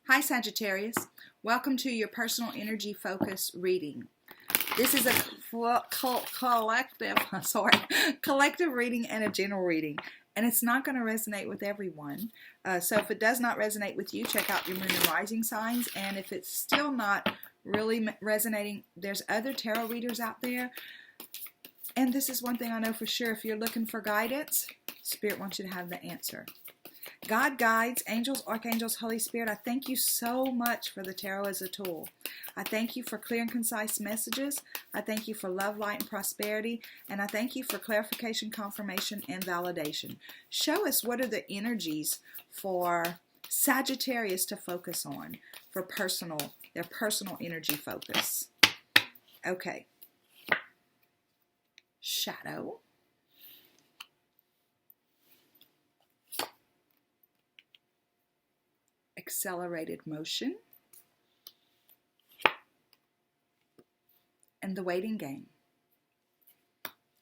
Hi Sagittarius, welcome to your personal energy focus reading. This is a collective reading and a general reading, and it's not going to resonate with everyone. So if it does not resonate with you, check out your moon and rising signs, and if it's still not really resonating, there's other tarot readers out there. And this is one thing I know for sure: if you're looking for guidance, Spirit wants you to have the answer. God, guides, angels, archangels, Holy Spirit, I thank you so much for the tarot as a tool. I thank you for clear and concise messages. I thank you for love, light, and prosperity. And I thank you for clarification, confirmation, and validation. Show us what are the energies for Sagittarius to focus on for their personal energy focus. Okay. Shadow. Accelerated motion, and the waiting game.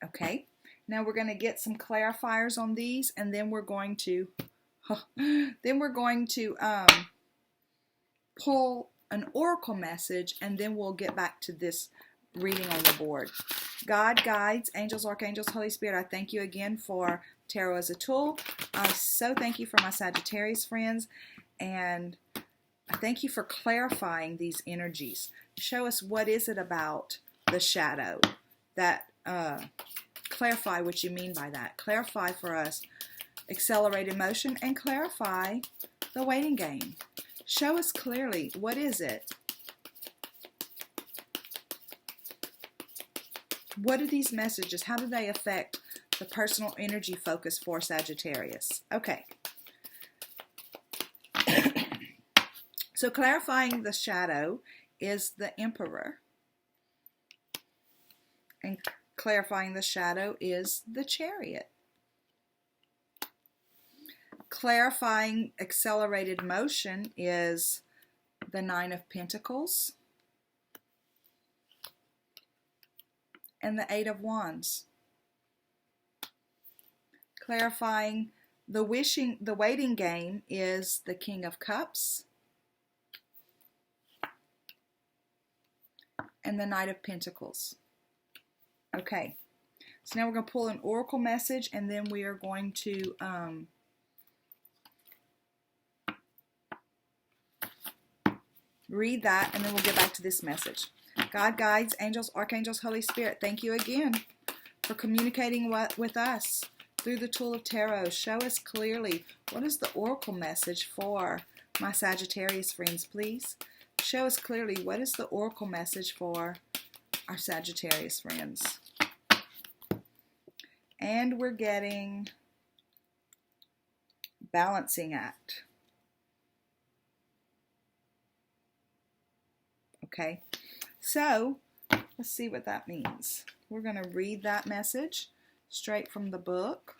Okay, now we're going to get some clarifiers on these, and then we're going to pull an oracle message, and then we'll get back to this reading on the board. God, guides, angels, archangels, Holy Spirit, I thank you again for tarot as a tool. I so thank you for my Sagittarius friends. And I thank you for clarifying these energies. Show us what is it about the shadow that, clarify what you mean by that. Clarify for us accelerated motion and clarify the waiting game. Show us clearly, what is it? What are these messages? How do they affect the personal energy focus for Sagittarius? Okay. So clarifying the shadow is the Emperor, and clarifying the shadow is the Chariot. Clarifying accelerated motion is the Nine of Pentacles and the Eight of Wands. Clarifying the waiting game is the King of Cups and the Knight of Pentacles. Okay, so now we're going to pull an oracle message, and then we are going to read that, and then we'll get back to this message. God, guides, angels, archangels, Holy Spirit, thank you again for communicating with us through the tool of tarot. Show us clearly, what is the oracle message for my Sagittarius friends, please? Show us clearly, what is the oracle message for our Sagittarius friends? And we're getting balancing act. Okay, so let's see what that means. We're going to read that message straight from the book.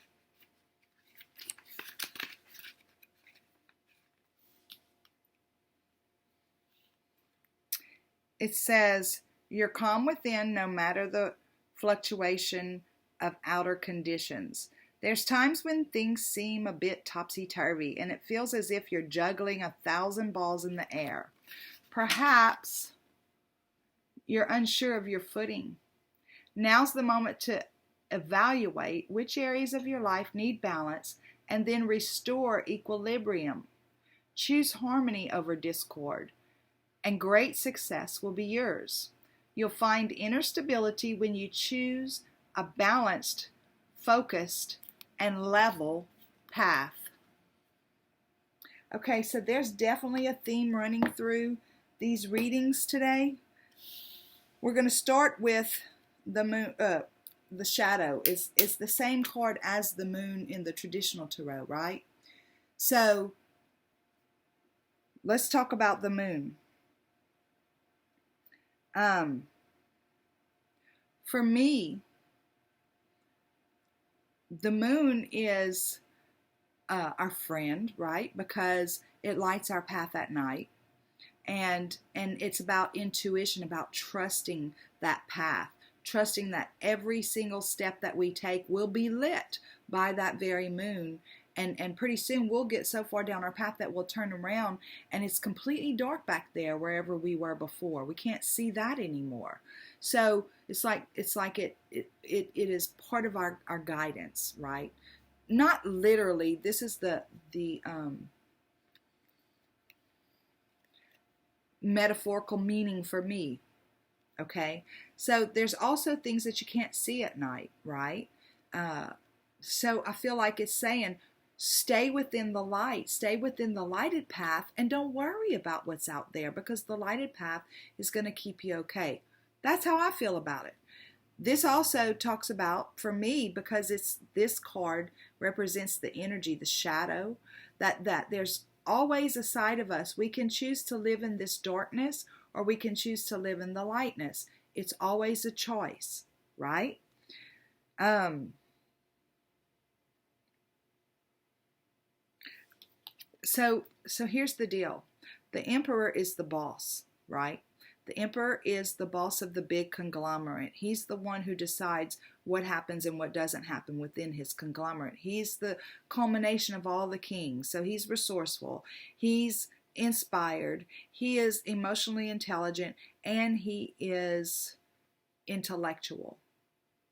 It says, you're calm within no matter the fluctuation of outer conditions. There's times when things seem a bit topsy-turvy, and it feels as if you're juggling 1,000 balls in the air. Perhaps you're unsure of your footing. Now's the moment to evaluate which areas of your life need balance and then restore equilibrium. Choose harmony over discord, and great success will be yours. You'll find inner stability when you choose a balanced, focused, and level path. Okay, so there's definitely a theme running through these readings today. We're going to start with the moon. The shadow is the same card as the moon in the traditional tarot, right? So let's talk about the moon. For me, the moon is our friend, right? Because it lights our path at night. And it's about intuition, about trusting that path, trusting that every single step that we take will be lit by that very moon, And pretty soon we'll get so far down our path that we'll turn around and it's completely dark back there wherever we were before. We can't see that anymore. So it's like it is part of our guidance, right? Not literally. This is the metaphorical meaning for me. Okay, so there's also things that you can't see at night, right? So I feel like it's saying, stay within the light, stay within the lighted path, and don't worry about what's out there, because the lighted path is going to keep you okay. That's how I feel about it. This also talks about, for me, because this card represents the energy, the shadow, that there's always a side of us. We can choose to live in this darkness, or we can choose to live in the lightness. It's always a choice, right? So here's the deal. The emperor is the boss, right? The emperor is the boss of the big conglomerate. He's the one who decides what happens and what doesn't happen within his conglomerate. He's the culmination of all the kings. So he's resourceful. He's inspired. He is emotionally intelligent, and he is intellectual,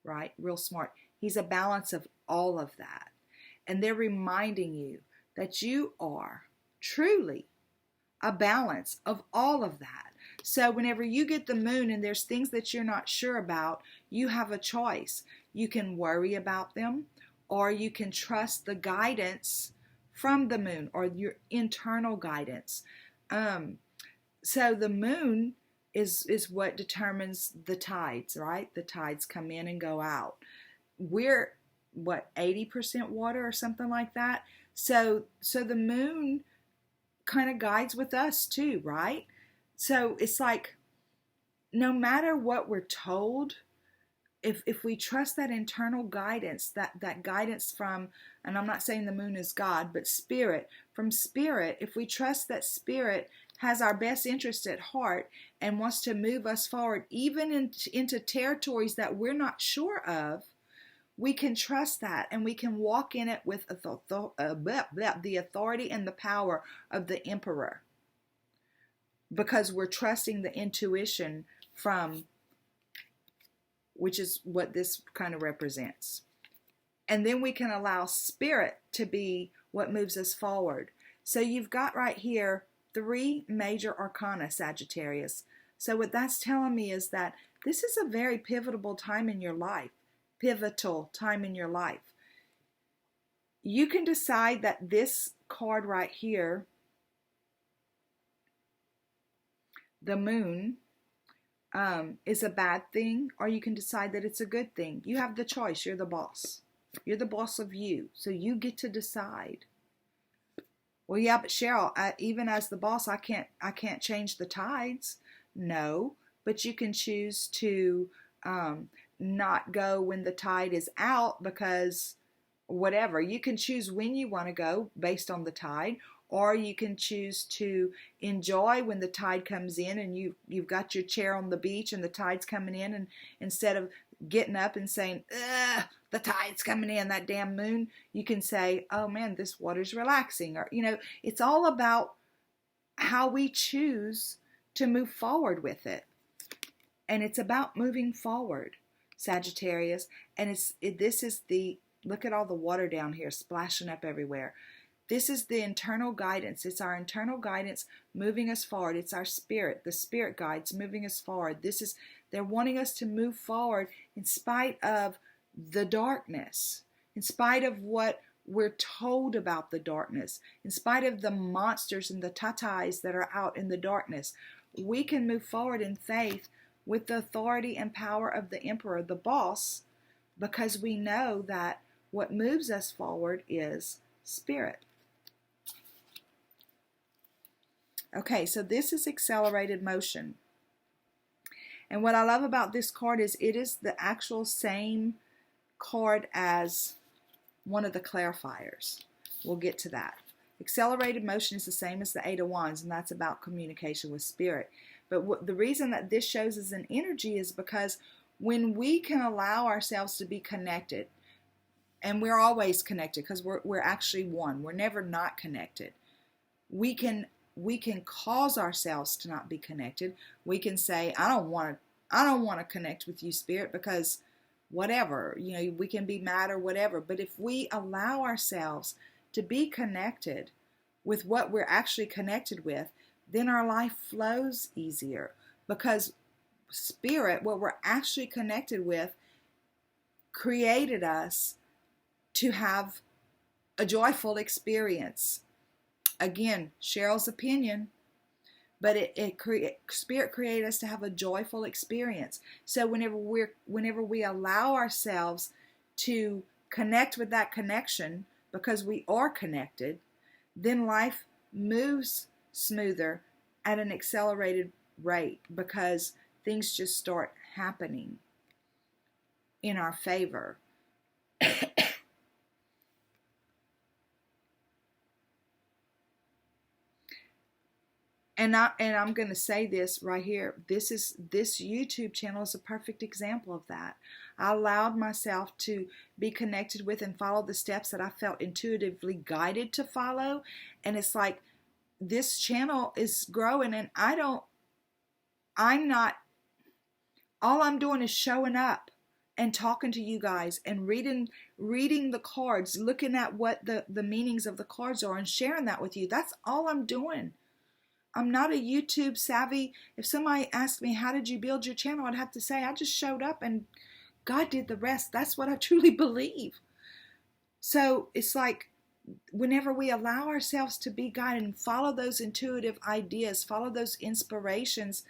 right? Real smart. He's a balance of all of that. And they're reminding you that you are truly a balance of all of that. So whenever you get the moon and there's things that you're not sure about, you have a choice. You can worry about them, or you can trust the guidance from the moon, or your internal guidance. So the moon is what determines the tides, right? The tides come in and go out. We're, 80% water or something like that? So the moon kind of guides with us too, right? So it's like, no matter what we're told, if we trust that internal guidance, that guidance from, and I'm not saying the moon is God, but spirit, from spirit, if we trust that spirit has our best interest at heart and wants to move us forward, even into territories that we're not sure of, we can trust that, and we can walk in it with the authority and the power of the emperor, because we're trusting the intuition from, which is what this kind of represents. And then we can allow spirit to be what moves us forward. So you've got right here 3 major arcana, Sagittarius. So what that's telling me is that this is a very pivotal time in your life. You can decide that this card right here, the moon, is a bad thing, or you can decide that it's a good thing. You have the choice. You're the boss. You're the boss of you. So you get to decide. Well, yeah, but Cheryl, even as the boss, I can't change the tides. No, but you can choose to not go when the tide is out, because whatever. You can choose when you want to go based on the tide, or you can choose to enjoy when the tide comes in and you've got your chair on the beach and the tide's coming in, and instead of getting up and saying, ugh, the tide's coming in, that damn moon, you can say, oh man, this water's relaxing. Or, it's all about how we choose to move forward with it. And it's about moving forward, Sagittarius. And this is the, look at all the water down here splashing up everywhere. This is the internal guidance. It's our internal guidance moving us forward. It's our spirit, the spirit guides moving us forward. They're wanting us to move forward in spite of the darkness, in spite of what we're told about the darkness, in spite of the monsters and the tatais that are out in the darkness. We can move forward in faith with the authority and power of the emperor, the boss, because we know that what moves us forward is spirit. Okay, so this is accelerated motion. And what I love about this card is it is the actual same card as one of the clarifiers. We'll get to that. Accelerated motion is the same as the 8 of Wands, and that's about communication with spirit. But the reason that this shows as an energy is because when we can allow ourselves to be connected, And we're always connected because we're actually one. We're never not connected. We can cause ourselves to not be connected. We can say, I don't want to connect with you, Spirit, because whatever, we can be mad or whatever. But if we allow ourselves to be connected with what we're actually connected with, then our life flows easier, because Spirit, what we're actually connected with, created us to have a joyful experience. Again, Cheryl's opinion, but Spirit created us to have a joyful experience. So whenever we allow ourselves to connect with that connection, because we are connected, then life moves smoother at an accelerated rate, because things just start happening in our favor. And I'm going to say this right here. This YouTube channel is a perfect example of that. I allowed myself to be connected with and follow the steps that I felt intuitively guided to follow. And it's like, this channel is growing, and all I'm doing is showing up and talking to you guys and reading the cards, looking at what the meanings of the cards are and sharing that with you. That's all I'm doing. I'm not a YouTube savvy. If somebody asked me, how did you build your channel? I'd have to say, I just showed up and God did the rest. That's what I truly believe. So it's like, whenever we allow ourselves to be guided and follow those intuitive ideas, follow those inspirations,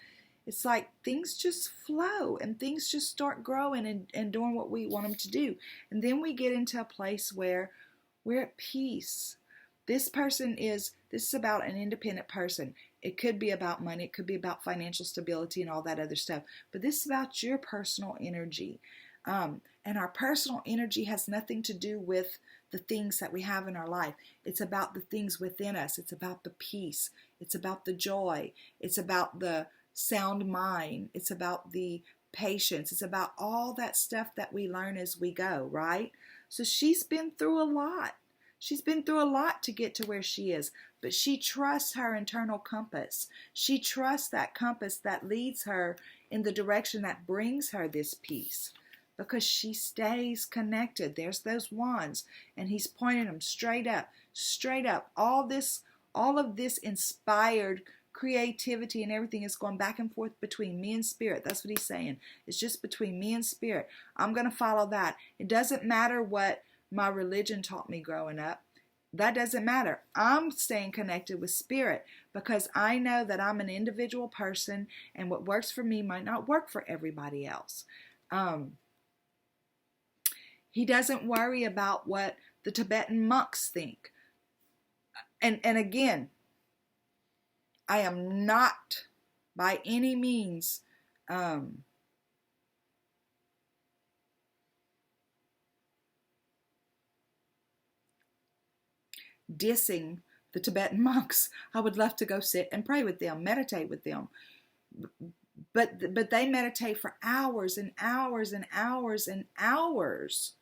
it's like things just flow and things just start growing and doing what we want them to do. And then we get into a place where we're at peace. This is about an independent person. It could be about money. It could be about financial stability and all that other stuff. But this is about your personal energy. And our personal energy has nothing to do with the things that we have in our life. It's about the things within us. It's about the peace. It's about the joy. It's about the sound mind. It's about the patience. It's about all that stuff that we learn as we go, right? So she's been through a lot. She's been through a lot to get to where she is, but she trusts her internal compass. She trusts that compass that leads her in the direction that brings her this peace, because she stays connected. There's those wands, and he's pointing them straight up, straight up. All of this inspired creativity and everything is going back and forth between me and Spirit. That's what he's saying. It's just between me and Spirit. I'm going to follow that. It doesn't matter what my religion taught me growing up. That doesn't matter. I'm staying connected with Spirit, because I know that I'm an individual person, and what works for me might not work for everybody else. He doesn't worry about what the Tibetan monks think. And again, I am not by any means dissing the Tibetan monks. I would love to go sit and pray with them, meditate with them. But they meditate for hours and hours and hours and hours.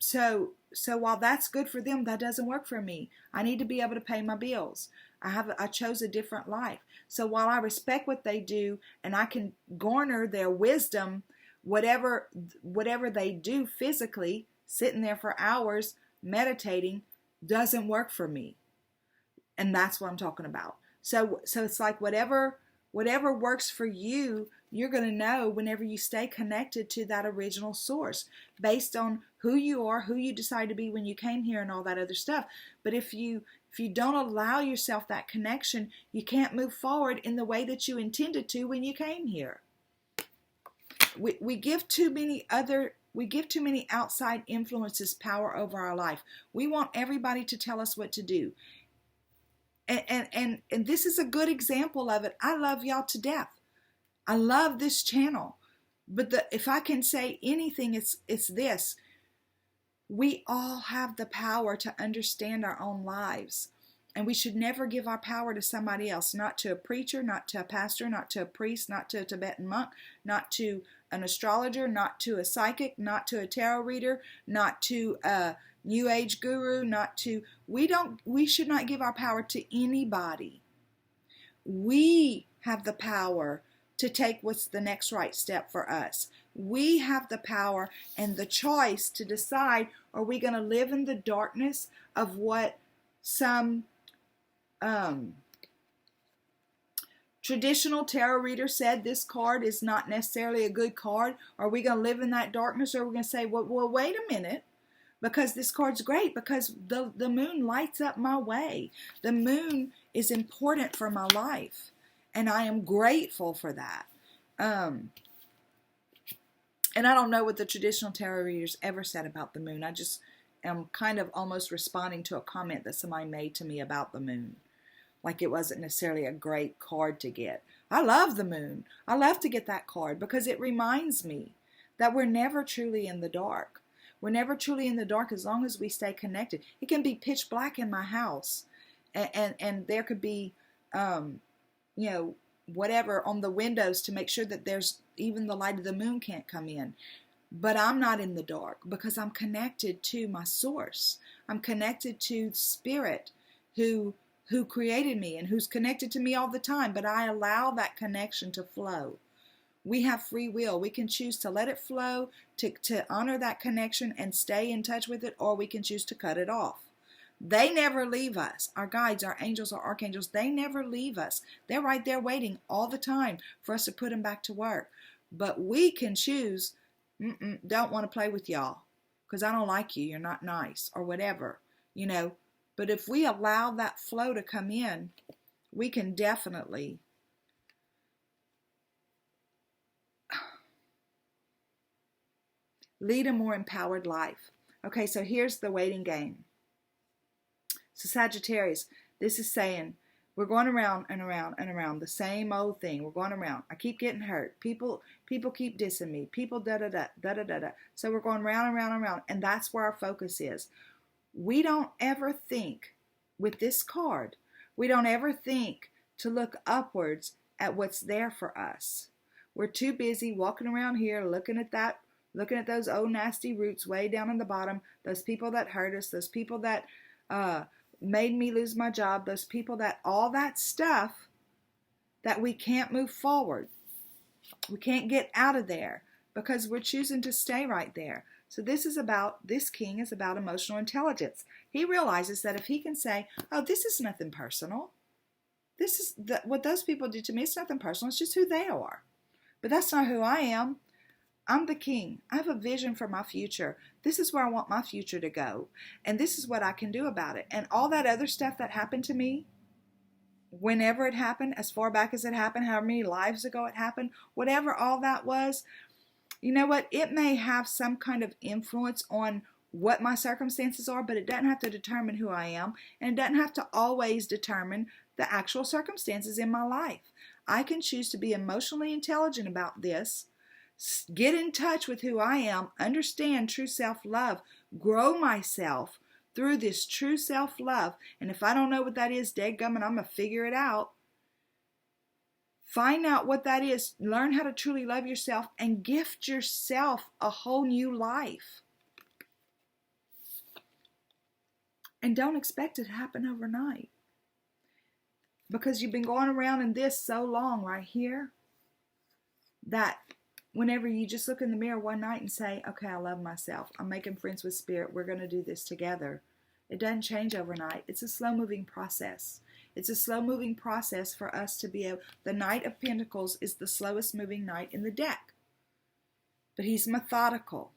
So while that's good for them, that doesn't work for me. I need to be able to pay my bills. I chose a different life. So while I respect what they do and I can garner their wisdom, whatever they do physically, sitting there for hours meditating, doesn't work for me. And that's what I'm talking about. So it's like whatever works for you, you're going to know whenever you stay connected to that original source, based on who you are, who you decide to be when you came here, and all that other stuff. But if you don't allow yourself that connection, you can't move forward in the way that you intended to when you came here. We give too many outside influences power over our life. We want everybody to tell us what to do. And this is a good example of it. I love y'all to death. I love this channel. But if I can say anything, it's this. We all have the power to understand our own lives. And we should never give our power to somebody else, not to a preacher, not to a pastor, not to a priest, not to a Tibetan monk, not to an astrologer, not to a psychic, not to a tarot reader, not to a New Age guru, we should not give our power to anybody. We have the power to take what's the next right step for us. We have the power and the choice to decide, are we going to live in the darkness of what some traditional tarot reader said this card is not necessarily a good card? Are we going to live in that darkness, or are we going to say, well, wait a minute, because this card's great, because the moon lights up my way. The moon is important for my life, and I am grateful for that. And I don't know what the traditional tarot readers ever said about the moon. I just am kind of almost responding to a comment that somebody made to me about the moon. Like it wasn't necessarily a great card to get. I love the moon. I love to get that card because it reminds me that we're never truly in the dark. We're never truly in the dark as long as we stay connected. It can be pitch black in my house, and there could be, whatever on the windows to make sure that there's even the light of the moon can't come in. But I'm not in the dark because I'm connected to my source. I'm connected to Spirit who created me and who's connected to me all the time, but I allow that connection to flow. We have free will. We can choose to let it flow, to honor that connection and stay in touch with it, or we can choose to cut it off. They never leave us. Our guides, our angels, our archangels, they never leave us. They're right there waiting all the time for us to put them back to work. But we can choose, don't want to play with y'all because I don't like you. You're not nice or whatever, But if we allow that flow to come in, we can definitely lead a more empowered life. Okay, so here's the waiting game. So Sagittarius, this is saying we're going around and around and around the same old thing. We're going around. I keep getting hurt. People keep dissing me. People da-da-da. So we're going round and round and round, and that's where our focus is. We don't ever think with this card, we don't ever think to look upwards at what's there for us. We're too busy walking around here looking at those old nasty roots way down in the bottom, those people that hurt us, those people that made me lose my job, those people that, all that stuff that we can't move forward. We can't get out of there because we're choosing to stay right there. So this king is about emotional intelligence. He realizes that if he can say, oh, this is nothing personal. This is what those people did to me. It's nothing personal. It's just who they are. But that's not who I am. I'm the king. I have a vision for my future. This is where I want my future to go. And this is what I can do about it. And all that other stuff that happened to me, whenever it happened, as far back as it happened, however many lives ago it happened, whatever all that was, you know what? It may have some kind of influence on what my circumstances are, but it doesn't have to determine who I am. And it doesn't have to always determine the actual circumstances in my life. I can choose to be emotionally intelligent about this, get in touch with who I am, understand true self-love, grow myself through this true self-love. And if I don't know what that is, dadgummit, I'm going to figure it out. Find out what that is. Learn how to truly love yourself and gift yourself a whole new life. And don't expect it to happen overnight. Because you've been going around in this so long right here that whenever you just look in the mirror one night and say, okay, I love myself. I'm making friends with Spirit. We're going to do this together. It doesn't change overnight. It's a slow-moving process. It's a slow-moving process for us to be able... The Knight of Pentacles is the slowest moving knight in the deck. But he's methodical.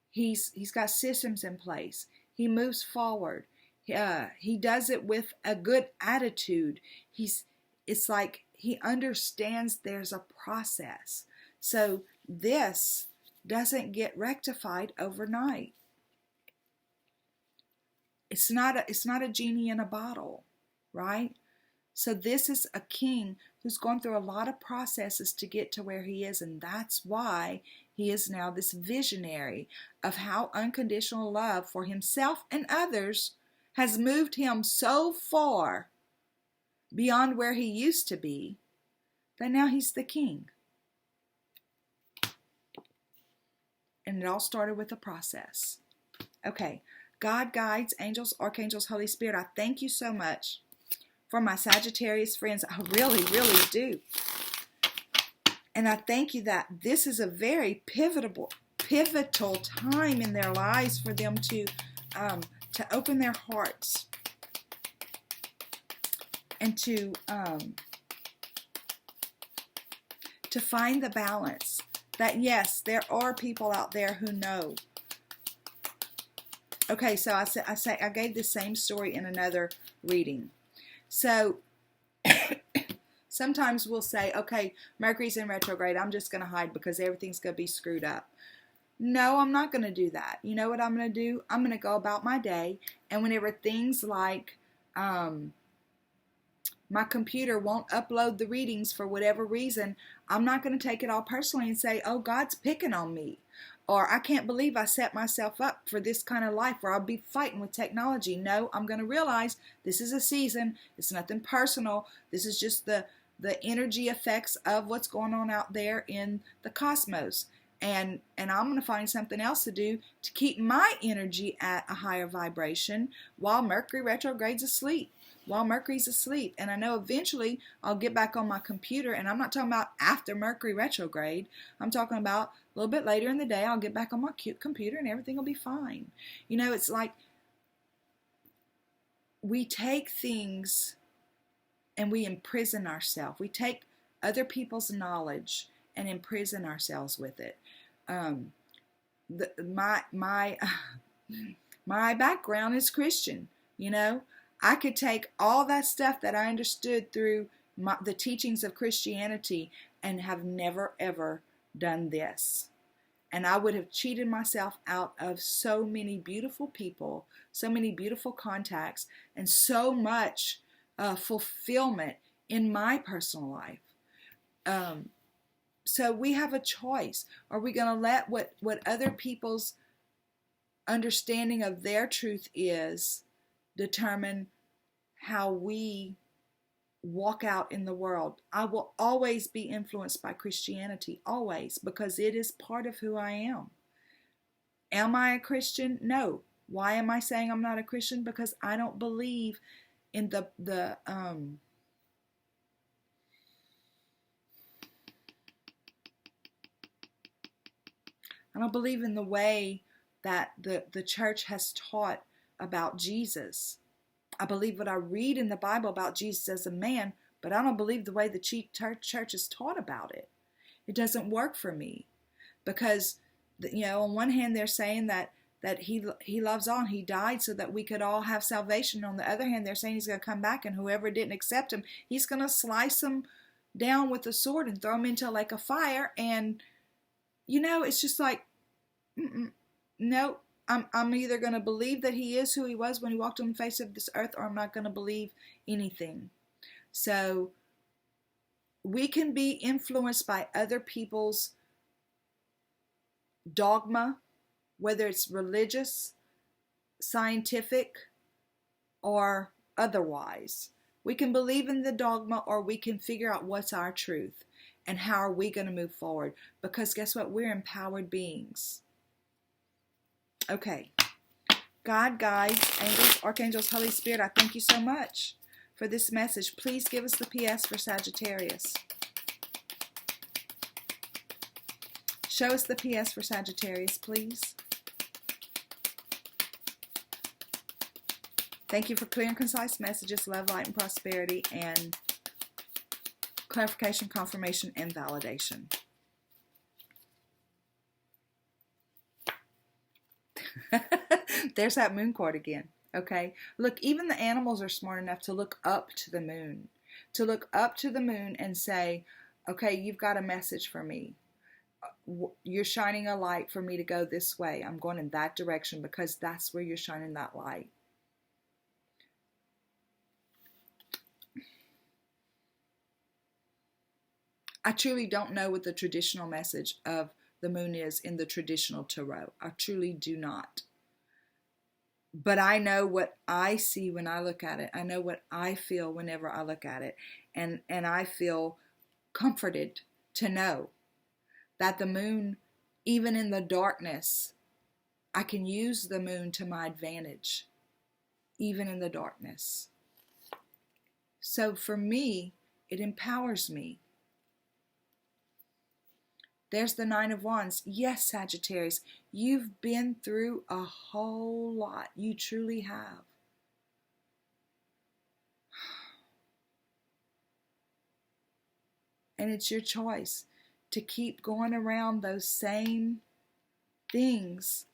He's got systems in place. He moves forward. He does it with a good attitude. It's like he understands there's a process. So this doesn't get rectified overnight. It's not a genie in a bottle, right? So this is a king who's gone through a lot of processes to get to where he is, and that's why he is now this visionary of how unconditional love for himself and others has moved him so far beyond where he used to be that now he's the king. And it all started with a process. Okay. God, guides, angels, archangels, Holy Spirit, I thank you so much for my Sagittarius friends. I really, really do. And I thank you that this is a very pivotal time in their lives for them to open their hearts and to find the balance. That yes, there are people out there who know. Okay, so I gave the same story in another reading. So sometimes we'll say, okay, Mercury's in retrograde. I'm just going to hide because everything's going to be screwed up. No, I'm not going to do that. You know what I'm going to do? I'm going to go about my day. And whenever things like my computer won't upload the readings for whatever reason, I'm not going to take it all personally and say, oh, God's picking on me. Or I can't believe I set myself up for this kind of life where I'll be fighting with technology. No, I'm going to realize this is a season. It's nothing personal. This is just the energy effects of what's going on out there in the cosmos. And I'm going to find something else to do to keep my energy at a higher vibration while Mercury retrograde's asleep. While Mercury's asleep. And I know eventually I'll get back on my computer, and I'm not talking about after Mercury retrograde. I'm talking about a little bit later in the day, I'll get back on my computer and everything will be fine. You know, it's like we take things and we imprison ourselves. We take other people's knowledge and imprison ourselves with it. My background is Christian, you know. I could take all that stuff that I understood through the teachings of Christianity and have never, ever done this. And I would have cheated myself out of so many beautiful people, so many beautiful contacts, and so much fulfillment in my personal life. So we have a choice. Are we going to let what other people's understanding of their truth is determine how we walk out in the world? I will always be influenced by Christianity, always, because it is part of who I am. Am I a Christian? No. Why am I saying I'm not a Christian? Because I don't believe in I don't believe in the way that the church has taught about Jesus. I believe what I read in the Bible about Jesus as a man, but I don't believe the way the church is taught about it. It doesn't work for me because, you know, on one hand they're saying that he loves all and he died so that we could all have salvation. On the other hand, they're saying he's going to come back and whoever didn't accept him, he's going to slice them down with a sword and throw them into a lake of fire. And, you know, it's just like, no. I'm either going to believe that he is who he was when he walked on the face of this earth, or I'm not going to believe anything. So we can be influenced by other people's dogma, whether it's religious, scientific, or otherwise. We can believe in the dogma, or we can figure out what's our truth and how are we going to move forward. Because guess what? We're empowered beings. Okay, God, guides, angels, archangels, Holy Spirit, I thank you so much for this message. Please give us the PS for Sagittarius. Show us the PS for Sagittarius, please. Thank you for clear and concise messages, love, light, and prosperity, and clarification, confirmation, and validation. There's that moon card again. Okay. Look, even the animals are smart enough to look up to the moon. To look up to the moon and say, okay, you've got a message for me. You're shining a light for me to go this way. I'm going in that direction because that's where you're shining that light. I truly don't know what the traditional message of the moon is in the traditional tarot. I truly do not. But I know what I see when I look at it. I know what I feel whenever I look at it. And I feel comforted to know that the moon Even in the darkness, I can use the moon to my advantage, even in the darkness. So for me, it empowers me. There's the Nine of Wands. Yes, Sagittarius, you've been through a whole lot. You truly have. And it's your choice to keep going around those same things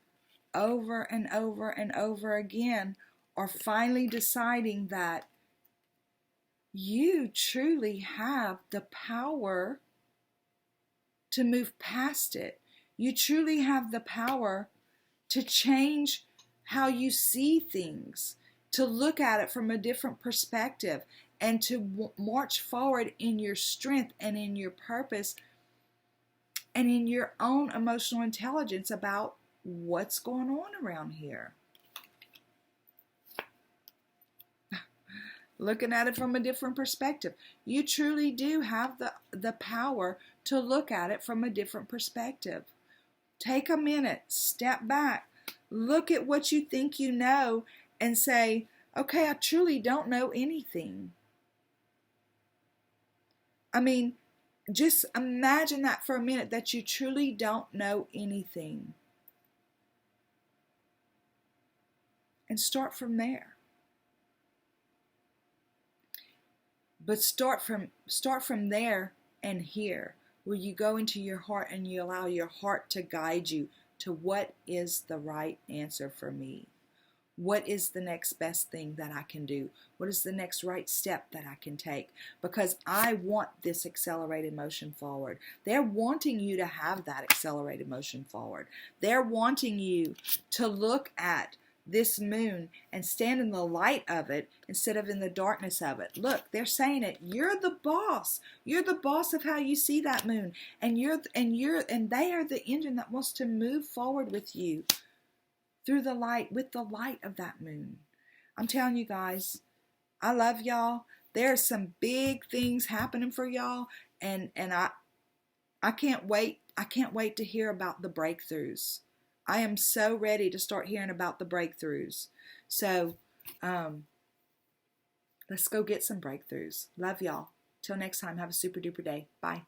over and over and over again, or finally deciding that you truly have the power to move past it. You truly have the power to change how you see things, to look at it from a different perspective, and to march forward in your strength and in your purpose and in your own emotional intelligence about what's going on around here. Looking at it from a different perspective. You truly do have the power to look at it from a different perspective. Take a minute, step back, look at what you think you know, and say, okay, I truly don't know anything. I mean, just imagine that for a minute, that you truly don't know anything. And start from there. But start from there and here, where you go into your heart and you allow your heart to guide you to what is the right answer for me. What is the next best thing that I can do? What is the next right step that I can take? Because I want this accelerated motion forward. They're wanting you to have that accelerated motion forward. They're wanting you to look at this moon and stand in the light of it instead of in the darkness of it. Look, they're saying it. You're the boss. You're the boss of how you see that moon, and they are the engine that wants to move forward with you through the light, with the light of that moon. I'm telling you guys, I love y'all. There's some big things happening for y'all, and I can't wait. I can't wait to hear about the breakthroughs. I am so ready to start hearing about the breakthroughs. So, let's go get some breakthroughs. Love y'all. Till next time, have a super duper day. Bye.